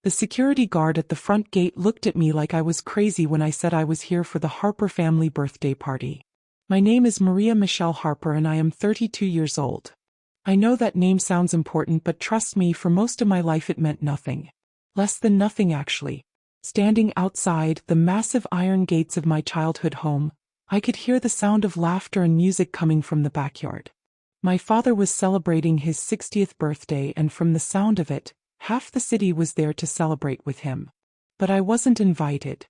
The security guard at the front gate looked at me like I was crazy when I said I was here for the Harper family birthday party. My name is Maria Michelle Harper and I am 32 years old. I know that name sounds important, but trust me, for most of my life it meant nothing. Less than nothing, actually. Standing outside the massive iron gates of my childhood home, I could hear the sound of laughter and music coming from the backyard. My father was celebrating his 60th birthday, and from the sound of it, half the city was there to celebrate with him. But I wasn't invited.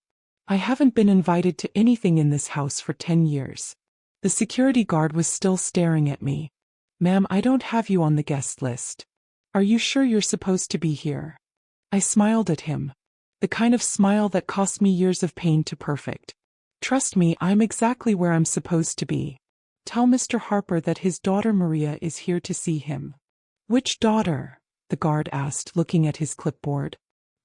I haven't been invited to anything in this house for 10 years. The security guard was still staring at me. "Ma'am, I don't have you on the guest list. Are you sure you're supposed to be here?" I smiled at him. The kind of smile that cost me years of pain to perfect. "Trust me, I'm exactly where I'm supposed to be. Tell Mr. Harper that his daughter Maria is here to see him." "Which daughter?" the guard asked, looking at his clipboard.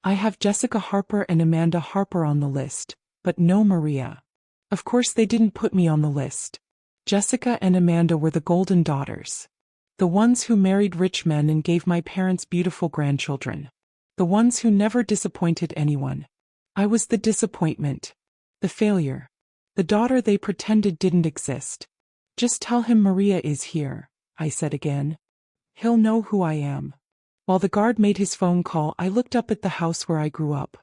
"I have Jessica Harper and Amanda Harper on the list, but no Maria." Of course they didn't put me on the list. Jessica and Amanda were the golden daughters. The ones who married rich men and gave my parents beautiful grandchildren. The ones who never disappointed anyone. I was the disappointment. The failure. The daughter they pretended didn't exist. "Just tell him Maria is here," I said again. "He'll know who I am." While the guard made his phone call, I looked up at the house where I grew up.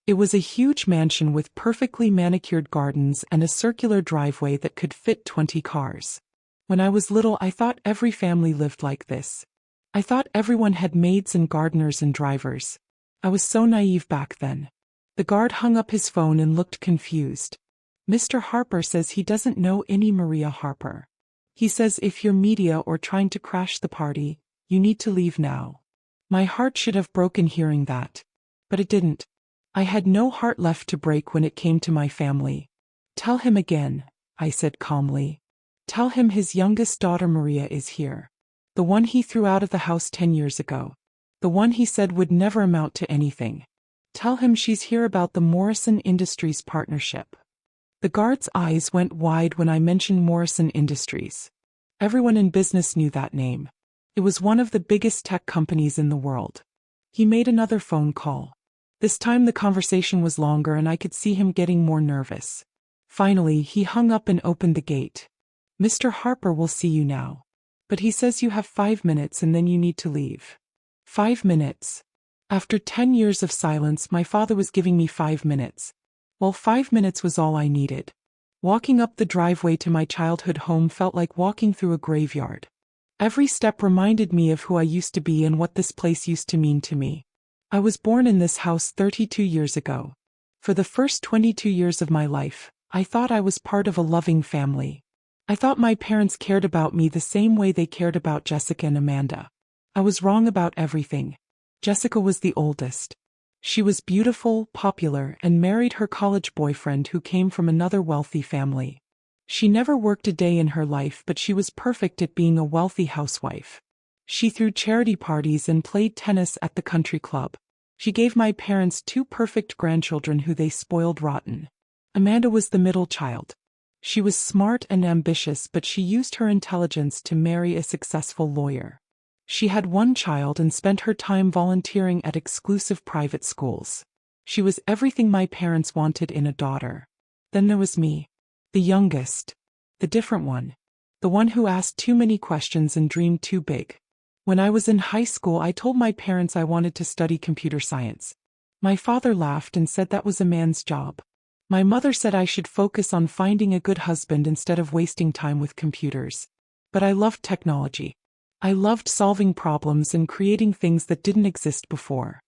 It was a huge mansion with perfectly manicured gardens and a circular driveway that could fit 20 cars. When I was little, I thought every family lived like this. I thought everyone had maids and gardeners and drivers. I was so naive back then. The guard hung up his phone and looked confused. "Mr. Harper says he doesn't know any Maria Harper. He says if you're media or trying to crash the party, you need to leave now." My heart should have broken hearing that. But it didn't. I had no heart left to break when it came to my family. "Tell him again," I said calmly. "Tell him his youngest daughter Maria is here. The one he threw out of the house 10 years ago. The one he said would never amount to anything. Tell him she's here about the Morrison Industries partnership." The guard's eyes went wide when I mentioned Morrison Industries. Everyone in business knew that name. It was one of the biggest tech companies in the world. He made another phone call. This time the conversation was longer and I could see him getting more nervous. Finally, he hung up and opened the gate. "Mr. Harper will see you now. But he says you have 5 minutes and then you need to leave." 5 minutes. After 10 years of silence, my father was giving me 5 minutes. Well, 5 minutes was all I needed. Walking up the driveway to my childhood home felt like walking through a graveyard. Every step reminded me of who I used to be and what this place used to mean to me. I was born in this house 32 years ago. For the first 22 years of my life, I thought I was part of a loving family. I thought my parents cared about me the same way they cared about Jessica and Amanda. I was wrong about everything. Jessica was the oldest. She was beautiful, popular, and married her college boyfriend who came from another wealthy family. She never worked a day in her life, but she was perfect at being a wealthy housewife. She threw charity parties and played tennis at the country club. She gave my parents 2 perfect grandchildren who they spoiled rotten. Amanda was the middle child. She was smart and ambitious, but she used her intelligence to marry a successful lawyer. She had 1 child and spent her time volunteering at exclusive private schools. She was everything my parents wanted in a daughter. Then there was me. The youngest. The different one. The one who asked too many questions and dreamed too big. When I was in high school, I told my parents I wanted to study computer science. My father laughed and said that was a man's job. My mother said I should focus on finding a good husband instead of wasting time with computers. But I loved technology. I loved solving problems and creating things that didn't exist before.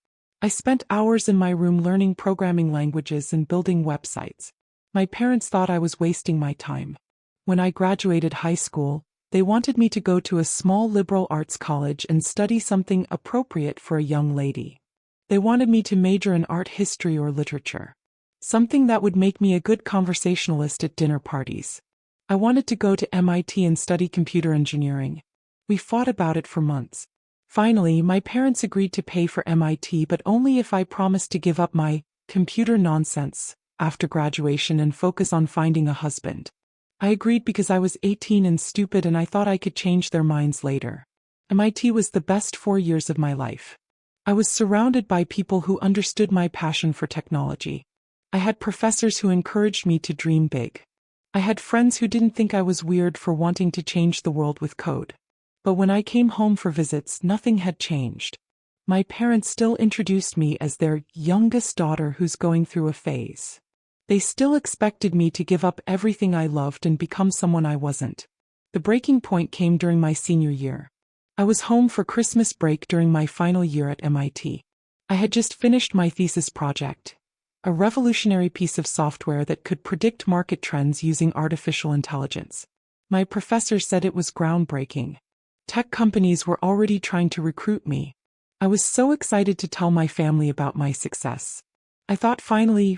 I spent hours in my room learning programming languages and building websites. My parents thought I was wasting my time. When I graduated high school, they wanted me to go to a small liberal arts college and study something appropriate for a young lady. They wanted me to major in art history or literature. Something that would make me a good conversationalist at dinner parties. I wanted to go to MIT and study computer engineering. We fought about it for months. Finally, my parents agreed to pay for MIT, but only if I promised to give up my computer nonsense after graduation and focus on finding a husband. I agreed because I was 18 and stupid and I thought I could change their minds later. MIT was the best 4 years of my life. I was surrounded by people who understood my passion for technology. I had professors who encouraged me to dream big. I had friends who didn't think I was weird for wanting to change the world with code. But when I came home for visits, nothing had changed. My parents still introduced me as their youngest daughter who's going through a phase. They still expected me to give up everything I loved and become someone I wasn't. The breaking point came during my senior year. I was home for Christmas break during my final year at MIT. I had just finished my thesis project, a revolutionary piece of software that could predict market trends using artificial intelligence. My professor said it was groundbreaking. Tech companies were already trying to recruit me. I was so excited to tell my family about my success. I thought finally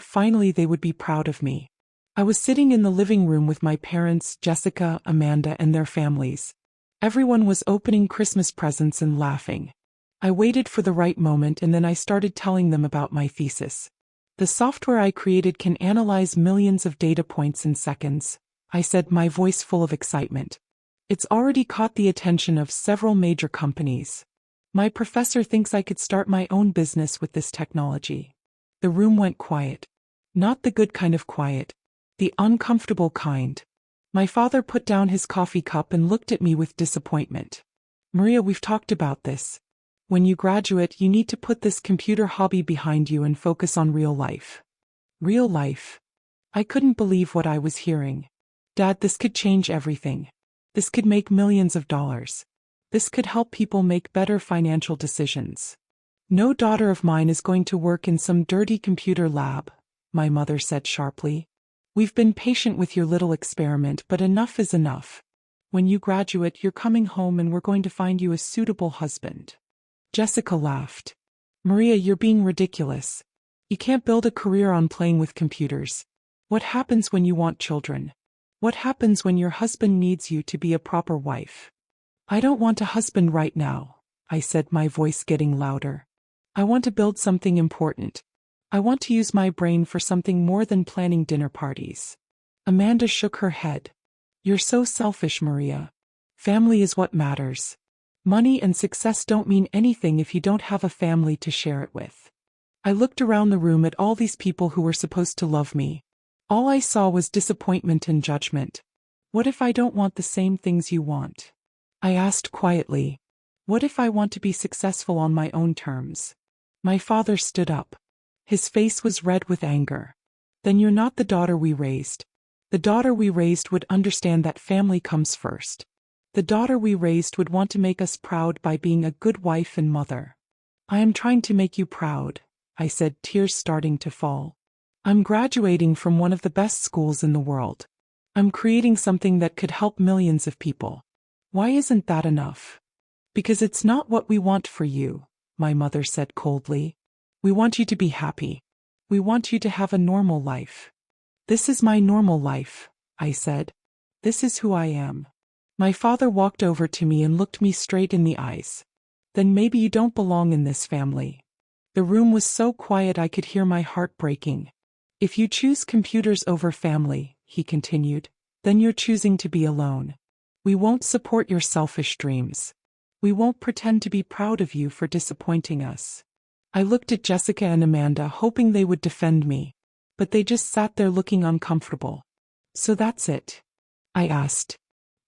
they would be proud of me. I was sitting in the living room with my parents, Jessica, Amanda, and their families. Everyone was opening Christmas presents and laughing. I waited for the right moment and then I started telling them about my thesis. The software I created can analyze millions of data points in seconds, I said, my voice full of excitement. It's already caught the attention of several major companies. My professor thinks I could start my own business with this technology. The room went quiet. Not the good kind of quiet. The uncomfortable kind. My father put down his coffee cup and looked at me with disappointment. Maria, we've talked about this. When you graduate, you need to put this computer hobby behind you and focus on real life. Real life. I couldn't believe what I was hearing. Dad, this could change everything. This could make millions of dollars. This could help people make better financial decisions. No daughter of mine is going to work in some dirty computer lab, my mother said sharply. We've been patient with your little experiment, but enough is enough. When you graduate, you're coming home and we're going to find you a suitable husband. Jessica laughed. Maria, you're being ridiculous. You can't build a career on playing with computers. What happens when you want children? What happens when your husband needs you to be a proper wife? I don't want a husband right now, I said, my voice getting louder. I want to build something important. I want to use my brain for something more than planning dinner parties. Amanda shook her head. You're so selfish, Maria. Family is what matters. Money and success don't mean anything if you don't have a family to share it with. I looked around the room at all these people who were supposed to love me. All I saw was disappointment and judgment. What if I don't want the same things you want? I asked quietly. What if I want to be successful on my own terms? My father stood up. His face was red with anger. Then you're not the daughter we raised. The daughter we raised would understand that family comes first. The daughter we raised would want to make us proud by being a good wife and mother. I am trying to make you proud, I said, tears starting to fall. I'm graduating from one of the best schools in the world. I'm creating something that could help millions of people. Why isn't that enough? Because it's not what we want for you, my mother said coldly. We want you to be happy. We want you to have a normal life. This is my normal life, I said. This is who I am. My father walked over to me and looked me straight in the eyes. Then maybe you don't belong in this family. The room was so quiet I could hear my heart breaking. If you choose computers over family, he continued, then you're choosing to be alone. We won't support your selfish dreams. We won't pretend to be proud of you for disappointing us. I looked at Jessica and Amanda, hoping they would defend me, but they just sat there looking uncomfortable. So that's it? I asked.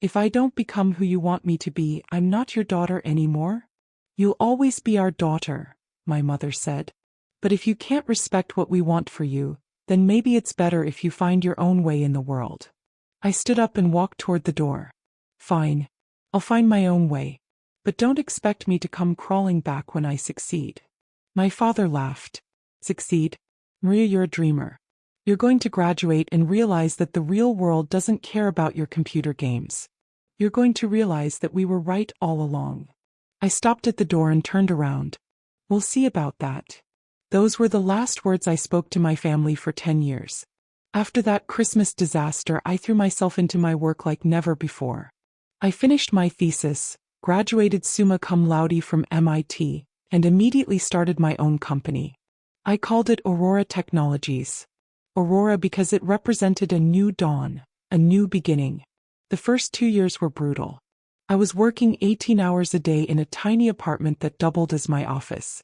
If I don't become who you want me to be, I'm not your daughter anymore? You'll always be our daughter, my mother said. But if you can't respect what we want for you, then maybe it's better if you find your own way in the world. I stood up and walked toward the door. Fine. I'll find my own way. But don't expect me to come crawling back when I succeed. My father laughed. Succeed? Maria, you're a dreamer. You're going to graduate and realize that the real world doesn't care about your computer games. You're going to realize that we were right all along. I stopped at the door and turned around. We'll see about that. Those were the last words I spoke to my family for 10 years. After that Christmas disaster, I threw myself into my work like never before. I finished my thesis, graduated summa cum laude from MIT, and immediately started my own company. I called it Aurora Technologies. Aurora because it represented a new dawn, a new beginning. The first 2 years were brutal. I was working 18 hours a day in a tiny apartment that doubled as my office.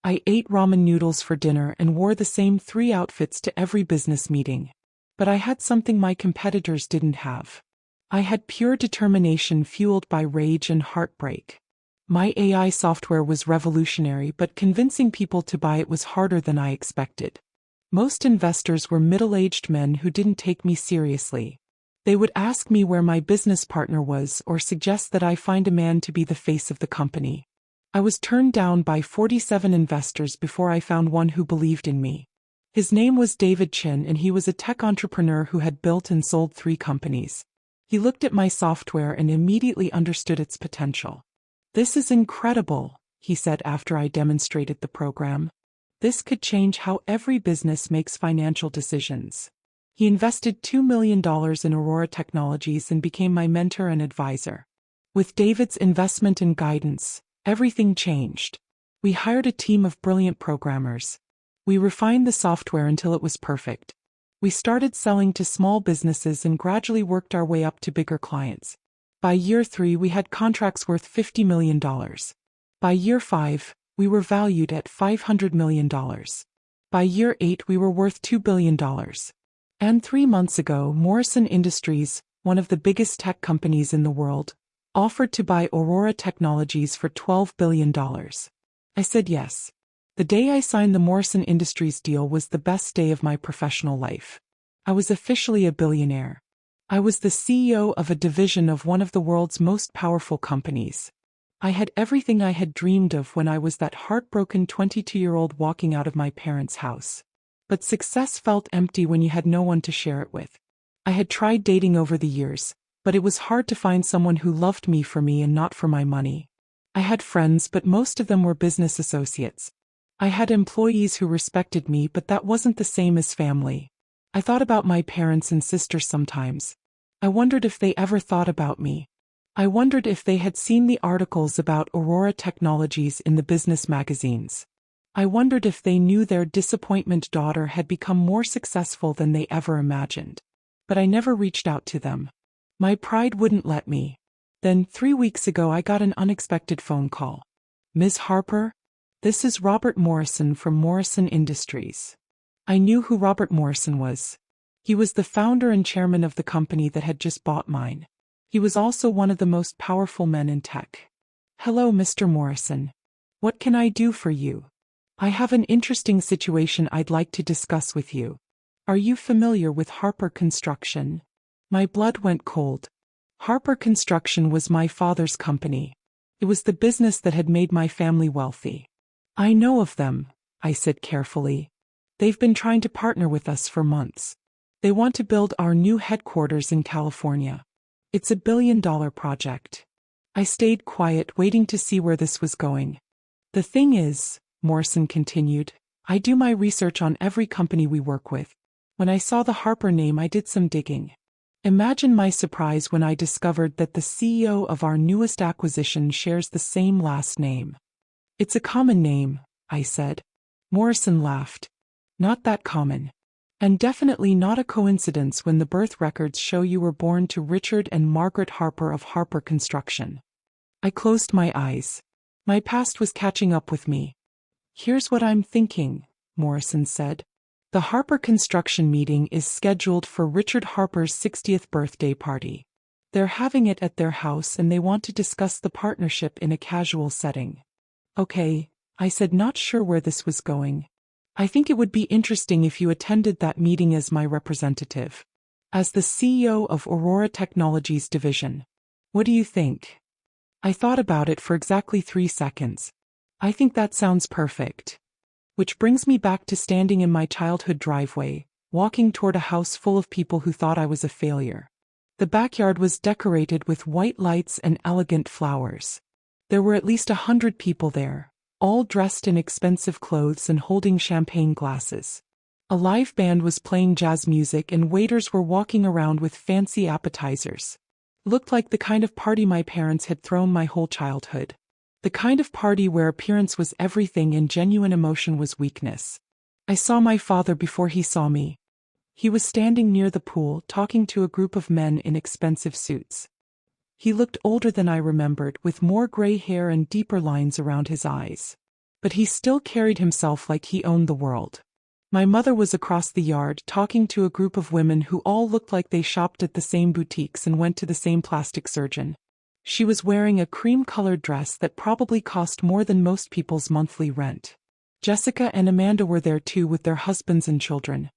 I ate ramen noodles for dinner and wore the same 3 outfits to every business meeting. But I had something my competitors didn't have. I had pure determination fueled by rage and heartbreak. My AI software was revolutionary, but convincing people to buy it was harder than I expected. Most investors were middle-aged men who didn't take me seriously. They would ask me where my business partner was or suggest that I find a man to be the face of the company. I was turned down by 47 investors before I found one who believed in me. His name was David Chin, and he was a tech entrepreneur who had built and sold 3 companies. He looked at my software and immediately understood its potential. "This is incredible," he said after I demonstrated the program. "This could change how every business makes financial decisions." He invested $2 million in Aurora Technologies and became my mentor and advisor. With David's investment and guidance, everything changed. We hired a team of brilliant programmers. We refined the software until it was perfect. We started selling to small businesses and gradually worked our way up to bigger clients. By year 3, we had contracts worth $50 million. By year 5, we were valued at $500 million. By year 8, we were worth $2 billion. And 3 months ago, Morrison Industries, one of the biggest tech companies in the world, offered to buy Aurora Technologies for $12 billion. I said yes. The day I signed the Morrison Industries deal was the best day of my professional life. I was officially a billionaire. I was the CEO of a division of one of the world's most powerful companies. I had everything I had dreamed of when I was that heartbroken 22-year-old walking out of my parents' house. But success felt empty when you had no one to share it with. I had tried dating over the years, but it was hard to find someone who loved me for me and not for my money. I had friends, but most of them were business associates. I had employees who respected me, but that wasn't the same as family. I thought about my parents and sisters sometimes. I wondered if they ever thought about me. I wondered if they had seen the articles about Aurora Technologies in the business magazines. I wondered if they knew their disappointment daughter had become more successful than they ever imagined. But I never reached out to them. My pride wouldn't let me. Then 3 weeks ago I got an unexpected phone call. "Ms. Harper? This is Robert Morrison from Morrison Industries." I knew who Robert Morrison was. He was the founder and chairman of the company that had just bought mine. He was also one of the most powerful men in tech. "Hello, Mr. Morrison. What can I do for you? I have an interesting situation I'd like to discuss with you. Are you familiar with Harper Construction?" My blood went cold. Harper Construction was my father's company. It was the business that had made my family wealthy. "I know of them," I said carefully. "They've been trying to partner with us for months. They want to build our new headquarters in California. It's a billion-dollar project." I stayed quiet, waiting to see where this was going. "The thing is," Morrison continued, "I do my research on every company we work with. When I saw the Harper name, I did some digging. Imagine my surprise when I discovered that the CEO of our newest acquisition shares the same last name." "It's a common name," I said. Morrison laughed. "Not that common. And definitely not a coincidence when the birth records show you were born to Richard and Margaret Harper of Harper Construction." I closed my eyes. My past was catching up with me. "Here's what I'm thinking," Morrison said. "The Harper Construction meeting is scheduled for Richard Harper's 60th birthday party. They're having it at their house and they want to discuss the partnership in a casual setting." "Okay," I said, not sure where this was going. "I think it would be interesting if you attended that meeting as my representative. As the CEO of Aurora Technologies division. What do you think?" I thought about it for exactly 3 seconds. "I think that sounds perfect." Which brings me back to standing in my childhood driveway, walking toward a house full of people who thought I was a failure. The backyard was decorated with white lights and elegant flowers. There were at least 100 people there, all dressed in expensive clothes and holding champagne glasses. A live band was playing jazz music and waiters were walking around with fancy appetizers. Looked like the kind of party my parents had thrown my whole childhood. The kind of party where appearance was everything and genuine emotion was weakness. I saw my father before he saw me. He was standing near the pool talking to a group of men in expensive suits. He looked older than I remembered, with more gray hair and deeper lines around his eyes. but he still carried himself like he owned the world. My mother was across the yard talking to a group of women who all looked like they shopped at the same boutiques and went to the same plastic surgeon. She was wearing a cream-colored dress that probably cost more than most people's monthly rent. Jessica and Amanda were there too with their husbands and children.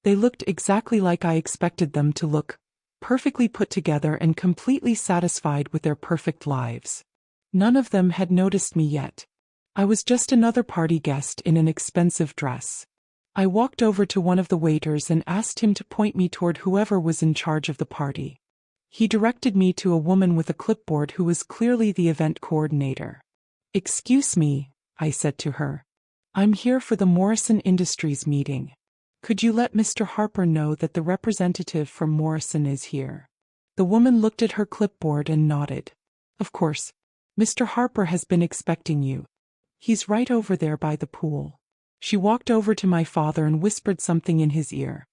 They looked exactly like I expected them to look, perfectly put together and completely satisfied with their perfect lives. None of them had noticed me yet. I was just another party guest in an expensive dress. I walked over to one of the waiters and asked him to point me toward whoever was in charge of the party. He directed me to a woman with a clipboard who was clearly the event coordinator. "Excuse me," I said to her. "I'm here for the Morrison Industries meeting. Could you let Mr. Harper know that the representative from Morrison is here?" The woman looked at her clipboard and nodded. "Of course. Mr. Harper has been expecting you. He's right over there by the pool." She walked over to my father and whispered something in his ear.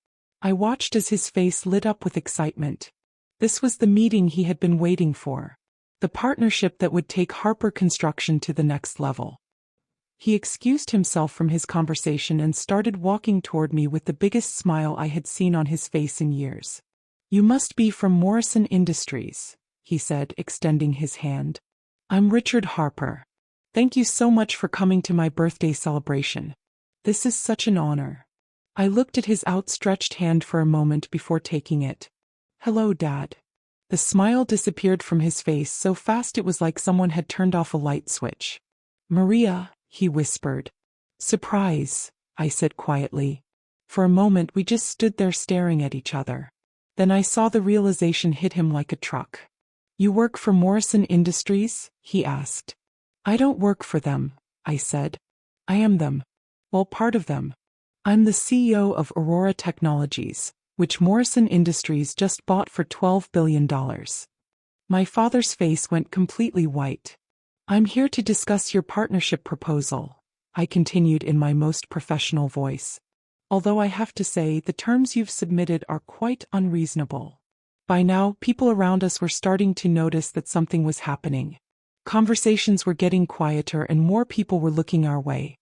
I watched as his face lit up with excitement. This was the meeting he had been waiting for. The partnership that would take Harper Construction to the next level. He excused himself from his conversation and started walking toward me with the biggest smile I had seen on his face in years. "You must be from Morrison Industries," he said, extending his hand. "I'm Richard Harper. Thank you so much for coming to my birthday celebration. This is such an honor." I looked at his outstretched hand for a moment before taking it. "Hello, Dad." The smile disappeared from his face so fast it was like someone had turned off a light switch. "Maria," he whispered. "Surprise," I said quietly. For a moment we just stood there staring at each other. Then I saw the realization hit him like a truck. "You work for Morrison Industries?" he asked. "I don't work for them," I said. "I am them. Well, part of them. I'm the CEO of Aurora Technologies, which Morrison Industries just bought for $12 billion. My father's face went completely white. "I'm here to discuss your partnership proposal," I continued in my most professional voice. "Although I have to say the terms you've submitted are quite unreasonable." By now, people around us were starting to notice that something was happening. Conversations were getting quieter and more people were looking our way.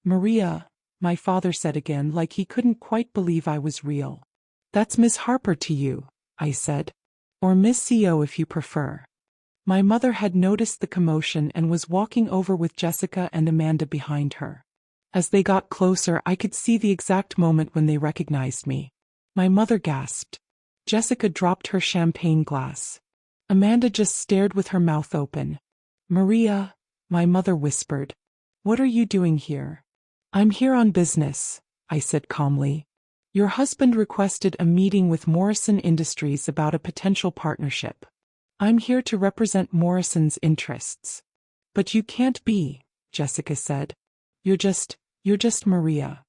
"Maria," my father said again, like he couldn't quite believe I was real. "That's Miss Harper to you," I said. "Or Miss CO if you prefer." My mother had noticed the commotion and was walking over with Jessica and Amanda behind her. As they got closer, I could see the exact moment when they recognized me. My mother gasped. Jessica dropped her champagne glass. Amanda just stared with her mouth open. "Maria," my mother whispered. "What are you doing here?" "I'm here on business," I said calmly. "Your husband requested a meeting with Morrison Industries about a potential partnership. I'm here to represent Morrison's interests." "But you can't be," Jessica said. You're just Maria."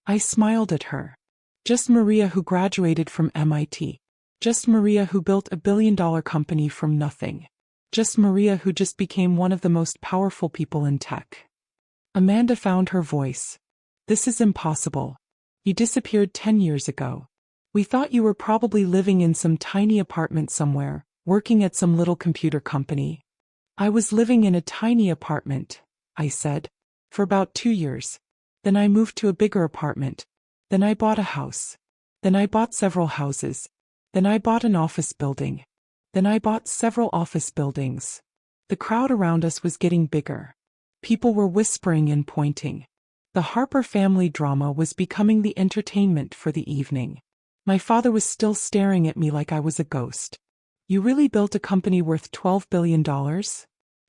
I smiled at her. Just Maria who graduated from MIT. Just Maria who built a billion-dollar company from nothing. Just Maria who just became one of the most powerful people in tech. Amanda found her voice. "This is impossible. You disappeared 10 years ago. We thought you were probably living in some tiny apartment somewhere, working at some little computer company." "I was living in a tiny apartment," I said, "for about 2 years. Then I moved to a bigger apartment. Then I bought a house. Then I bought several houses. Then I bought an office building. Then I bought several office buildings." The crowd around us was getting bigger. People were whispering and pointing. The Harper family drama was becoming the entertainment for the evening. My father was still staring at me like I was a ghost. "You really built a company worth $12 billion?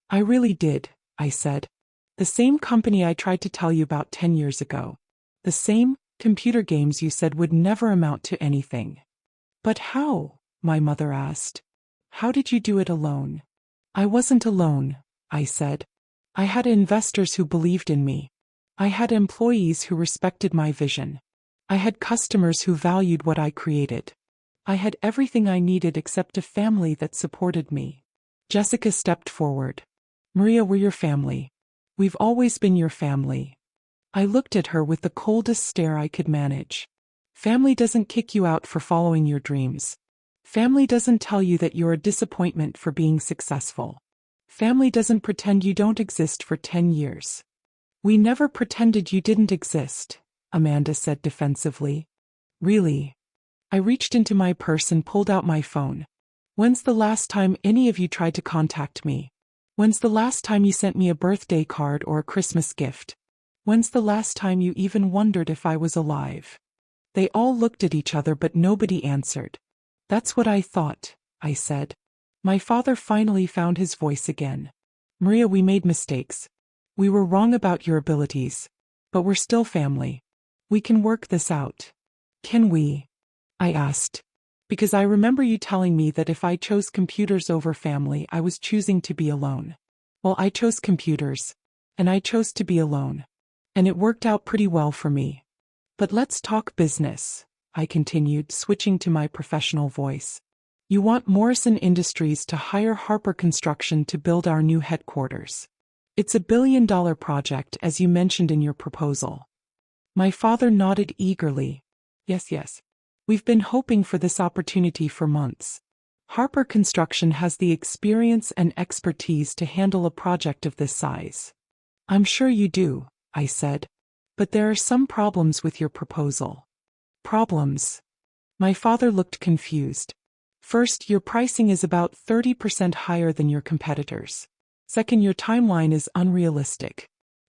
"I really did," I said. "The same company I tried to tell you about 10 years ago. The same computer games you said would never amount to anything." "But how?" my mother asked. "How did you do it alone?" "I wasn't alone," I said. "I had investors who believed in me. I had employees who respected my vision. I had customers who valued what I created. I had everything I needed except a family that supported me." Jessica stepped forward. "Maria, we're your family. We've always been your family." I looked at her with the coldest stare I could manage. Family doesn't kick you out for following your dreams. Family doesn't tell you that you're a disappointment for being successful. Family doesn't pretend you don't exist for 10 years. We never pretended you didn't exist, Amanda said defensively. Really? I reached into my purse and pulled out my phone. When's the last time any of you tried to contact me? When's the last time you sent me a birthday card or a Christmas gift? When's the last time you even wondered if I was alive? They all looked at each other but nobody answered. That's what I thought, I said. My father finally found his voice again. Maria, we made mistakes. We were wrong about your abilities. But we're still family. We can work this out. Can we? I asked. Because I remember you telling me that if I chose computers over family, I was choosing to be alone. Well, I chose computers. And I chose to be alone. And it worked out pretty well for me. But let's talk business, I continued, switching to my professional voice. You want Morrison Industries to hire Harper Construction to build our new headquarters. It's a $1 billion project, as you mentioned in your proposal. My father nodded eagerly. Yes. We've been hoping for this opportunity for months. Harper Construction has the experience and expertise to handle a project of this size. I'm sure you do, I said. But there are some problems with your proposal. Problems? My father looked confused. First, your pricing is about 30% higher than your competitors. Second, your timeline is unrealistic.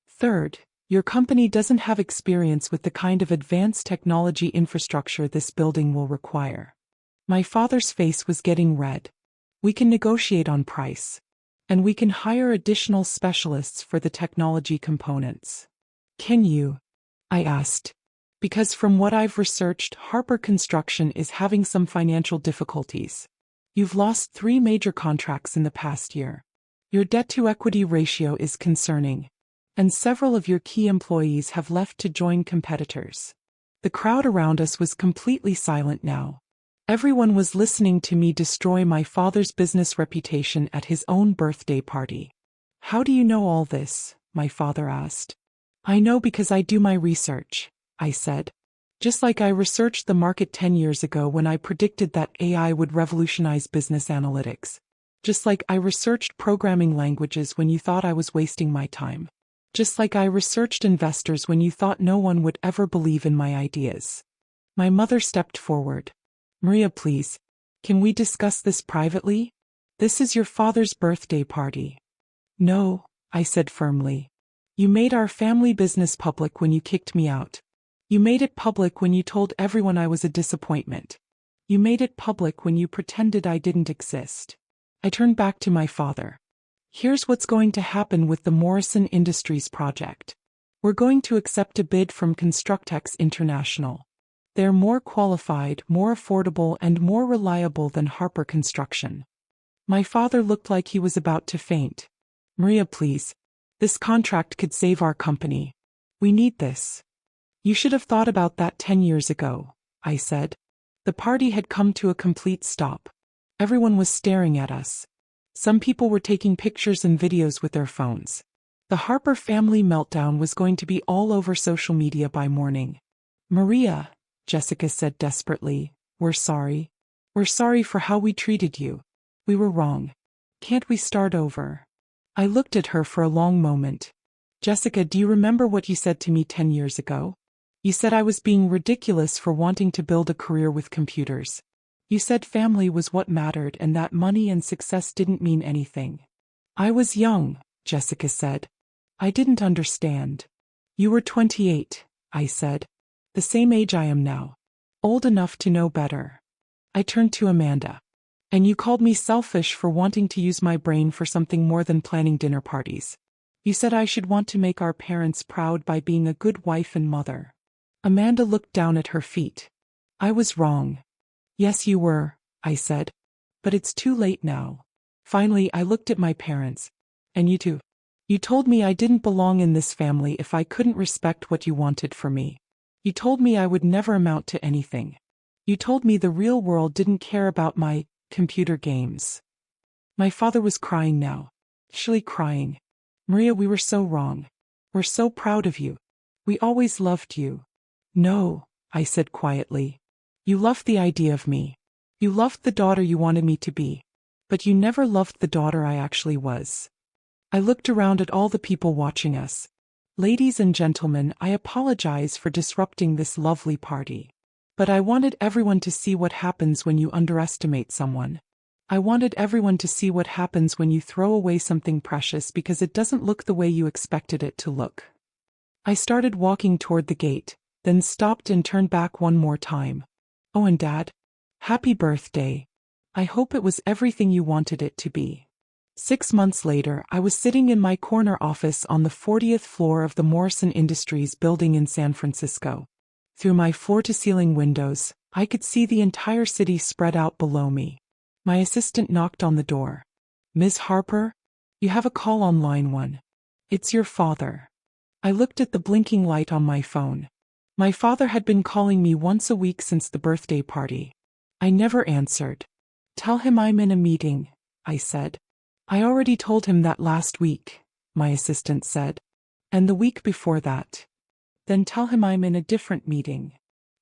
Third, your company doesn't have experience with the kind of advanced technology infrastructure this building will require. My father's face was getting red. We can negotiate on price. And we can hire additional specialists for the technology components. Can you? I asked. Because from what I've researched, Harper Construction is having some financial difficulties. You've lost 3 major contracts in the past year. Your debt-to-equity ratio is concerning. And several of your key employees have left to join competitors. The crowd around us was completely silent now. Everyone was listening to me destroy my father's business reputation at his own birthday party. How do you know all this? My father asked. I know because I do my research, I said. Just like I researched the market 10 years ago when I predicted that AI would revolutionize business analytics. Just like I researched programming languages when you thought I was wasting my time. Just like I researched investors when you thought no one would ever believe in my ideas. My mother stepped forward. Maria, please. Can we discuss this privately? This is your father's birthday party. No, I said firmly. You made our family business public when you kicked me out. You made it public when you told everyone I was a disappointment. You made it public when you pretended I didn't exist. I turned back to my father. Here's what's going to happen with the Morrison Industries project. We're going to accept a bid from Constructex International. They're more qualified, more affordable, and more reliable than Harper Construction. My father looked like he was about to faint. Maria, please. This contract could save our company. We need this. You should have thought about that 10 years ago, I said. The party had come to a complete stop. Everyone was staring at us. Some people were taking pictures and videos with their phones. The Harper family meltdown was going to be all over social media by morning. Maria, Jessica said desperately, we're sorry. We're sorry for how we treated you. We were wrong. Can't we start over? I looked at her for a long moment. Jessica, do you remember what you said to me 10 years ago? You said I was being ridiculous for wanting to build a career with computers. You said family was what mattered and that money and success didn't mean anything. I was young, Jessica said. I didn't understand. You were 28, I said. The same age I am now. Old enough to know better. I turned to Amanda. And you called me selfish for wanting to use my brain for something more than planning dinner parties. You said I should want to make our parents proud by being a good wife and mother. Amanda looked down at her feet. I was wrong. Yes, you were, I said. But it's too late now. Finally, I looked at my parents. And you too. You told me I didn't belong in this family if I couldn't respect what you wanted for me. You told me I would never amount to anything. You told me the real world didn't care about my computer games. My father was crying now. Actually crying. Maria, we were so wrong. We're so proud of you. We always loved you. No, I said quietly. You loved the idea of me. You loved the daughter you wanted me to be. But you never loved the daughter I actually was. I looked around at all the people watching us. Ladies and gentlemen, I apologize for disrupting this lovely party. But I wanted everyone to see what happens when you underestimate someone. I wanted everyone to see what happens when you throw away something precious because it doesn't look the way you expected it to look. I started walking toward the gate, then stopped and turned back one more time. Oh, and Dad, happy birthday. I hope it was everything you wanted it to be. 6 months later, I was sitting in my corner office on the 40th floor of the Morrison Industries building in San Francisco. Through my floor-to-ceiling windows, I could see the entire city spread out below me. My assistant knocked on the door. Ms. Harper? You have a call on line 1. It's your father. I looked at the blinking light on my phone. My father had been calling me once a week since the birthday party. I never answered. Tell him I'm in a meeting, I said. I already told him that last week, my assistant said. And the week before that. Then tell him I'm in a different meeting.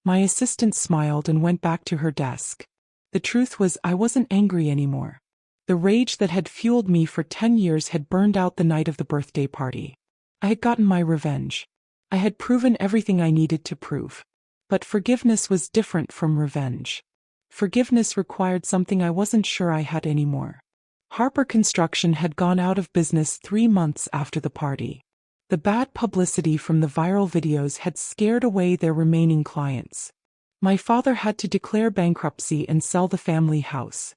My assistant smiled and went back to her desk. The truth was I wasn't angry anymore. The rage that had fueled me for 10 years had burned out the night of the birthday party. I had gotten my revenge. I had proven everything I needed to prove. But forgiveness was different from revenge. Forgiveness required something I wasn't sure I had anymore. Harper Construction had gone out of business 3 months after the party. The bad publicity from the viral videos had scared away their remaining clients. My father had to declare bankruptcy and sell the family house.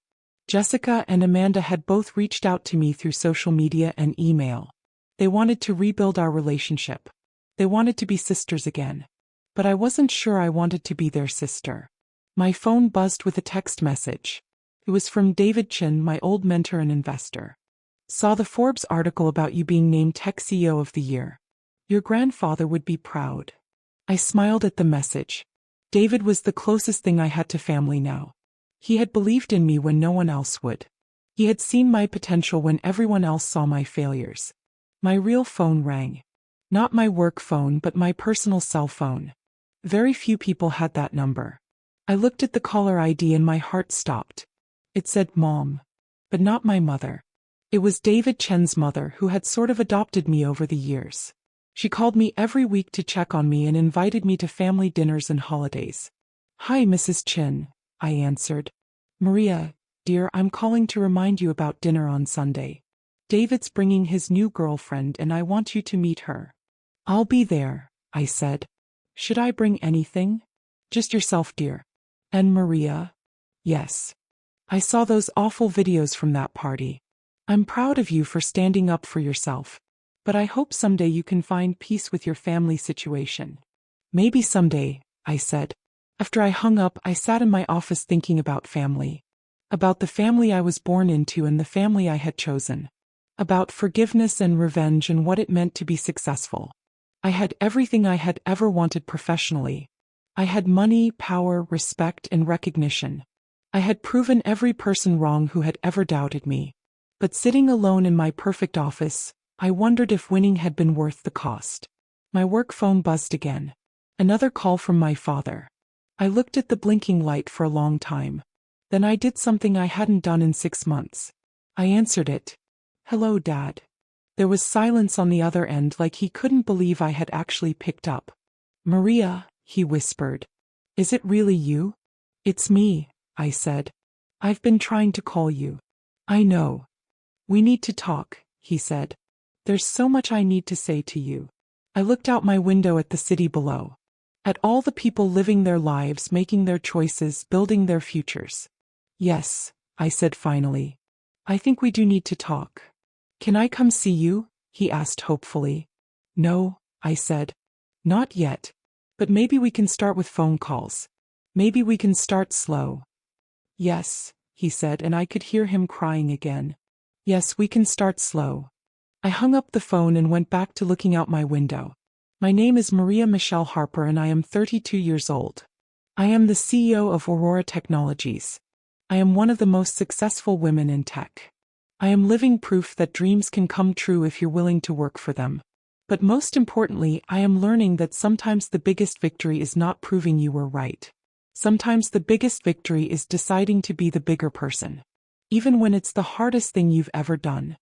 Jessica and Amanda had both reached out to me through social media and email. They wanted to rebuild our relationship. They wanted to be sisters again. But I wasn't sure I wanted to be their sister. My phone buzzed with a text message. It was from David Chin, my old mentor and investor. Saw the Forbes article about you being named Tech CEO of the Year. Your grandfather would be proud. I smiled at the message. David was the closest thing I had to family now. He had believed in me when no one else would. He had seen my potential when everyone else saw my failures. My real phone rang. Not my work phone, but my personal cell phone. Very few people had that number. I looked at the caller ID and my heart stopped. It said Mom. But not my mother. It was David Chen's mother, who had sort of adopted me over the years. She called me every week to check on me and invited me to family dinners and holidays. Hi, Mrs. Chen, I answered. Maria, dear, I'm calling to remind you about dinner on Sunday. David's bringing his new girlfriend and I want you to meet her. I'll be there, I said. Should I bring anything? Just yourself, dear. And Maria? Yes. I saw those awful videos from that party. I'm proud of you for standing up for yourself. But I hope someday you can find peace with your family situation. Maybe someday, I said. After I hung up, I sat in my office thinking about family. About the family I was born into and the family I had chosen. About forgiveness and revenge and what it meant to be successful. I had everything I had ever wanted professionally. I had money, power, respect, and recognition. I had proven every person wrong who had ever doubted me. But sitting alone in my perfect office, I wondered if winning had been worth the cost. My work phone buzzed again. Another call from my father. I looked at the blinking light for a long time. Then I did something I hadn't done in 6 months. I answered it. Hello, Dad. There was silence on the other end, like he couldn't believe I had actually picked up. Maria, he whispered. Is it really you? It's me, I said. I've been trying to call you. I know. We need to talk, he said. There's so much I need to say to you. I looked out my window at the city below. At all the people living their lives, making their choices, building their futures. Yes, I said finally. I think we do need to talk. Can I come see you? He asked hopefully. No, I said. Not yet. But maybe we can start with phone calls. Maybe we can start slow. Yes, he said, and I could hear him crying again. Yes, we can start slow. I hung up the phone and went back to looking out my window. My name is Maria Michelle Harper and I am 32 years old. I am the CEO of Aurora Technologies. I am one of the most successful women in tech. I am living proof that dreams can come true if you're willing to work for them. But most importantly, I am learning that sometimes the biggest victory is not proving you were right. Sometimes the biggest victory is deciding to be the bigger person. Even when it's the hardest thing you've ever done.